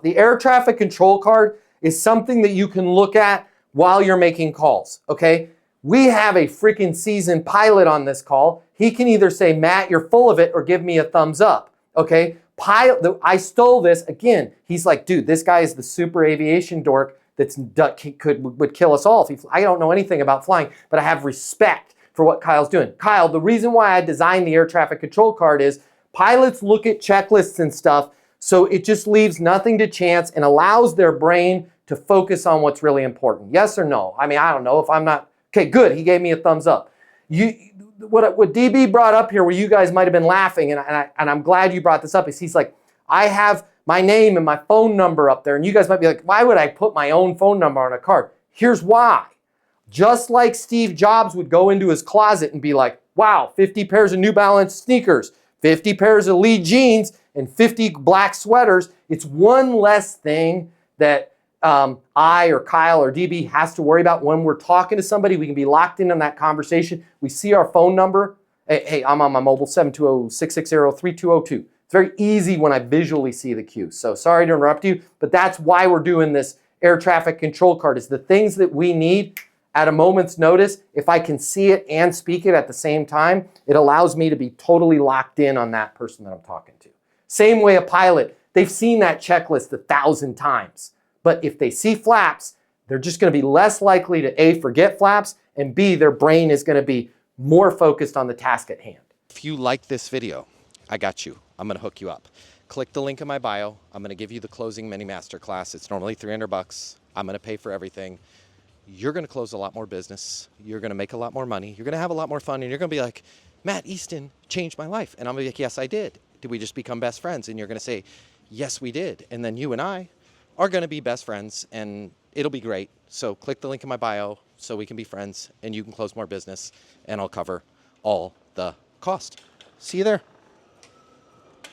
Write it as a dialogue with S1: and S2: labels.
S1: The air traffic control card is something that you can look at while you're making calls, okay? We have a freaking seasoned pilot on this call. He can either say, Matt, you're full of it, or give me a thumbs up, okay? Pilot, I stole this. Again, he's like, dude, this guy is the super aviation dork would kill us all. I don't know anything about flying, but I have respect for what Kyle's doing. Kyle, the reason why I designed the air traffic control card is pilots look at checklists and stuff, so it just leaves nothing to chance and allows their brain to focus on what's really important. Yes or no? I mean, I don't know if I'm not. Okay, good. He gave me a thumbs up. What DB brought up here, where you guys might have been laughing, and I'm glad you brought this up, is he's like, I have my name and my phone number up there, and you guys might be like, why would I put my own phone number on a card? Here's why. Just like Steve Jobs would go into his closet and be like, wow, 50 pairs of New Balance sneakers, 50 pairs of Lee jeans, and 50 black sweaters. It's one less thing that I or Kyle or DB has to worry about when we're talking to somebody. We can be locked in on that conversation. We see our phone number. Hey, I'm on my mobile, 720-660-3202. It's very easy when I visually see the cue. So sorry to interrupt you, but that's why we're doing this air traffic control card, is the things that we need at a moment's notice. If I can see it and speak it at the same time, it allows me to be totally locked in on that person that I'm talking to. Same way a pilot, they've seen that checklist 1,000 times. But if they see flaps, they're just going to be less likely to A, forget flaps, and B, their brain is going to be more focused on the task at hand.
S2: If you like this video, I got you. I'm going to hook you up. Click the link in my bio. I'm going to give you the closing mini masterclass. It's normally $300. I'm going to pay for everything. You're going to close a lot more business. You're going to make a lot more money. You're going to have a lot more fun. And you're going to be like, Matt Easton changed my life. And I'm going to be like, yes, I did. Did we just become best friends? And you're going to say, yes, we did. And then you and I are going to be best friends, and it'll be great. So click the link in my bio so we can be friends and you can close more business, and I'll cover all the cost. See you there.